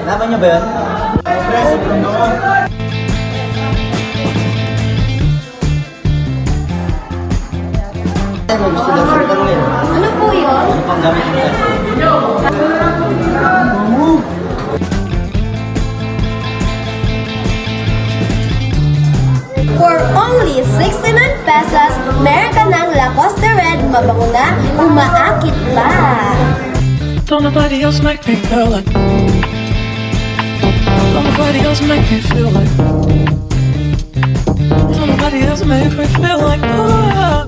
Laban niyo ba yun? Press, ano? Ano gusto daw sa tanungin? Ano po yun? Ano pang gamit mo tayo? For only 69 pesos, meron ka ng Lacoste Red, mabango na, umaakit pa. Don't nobody else make me feel like. Don't nobody else make me feel like. Don't nobody else make me feel like. Oh.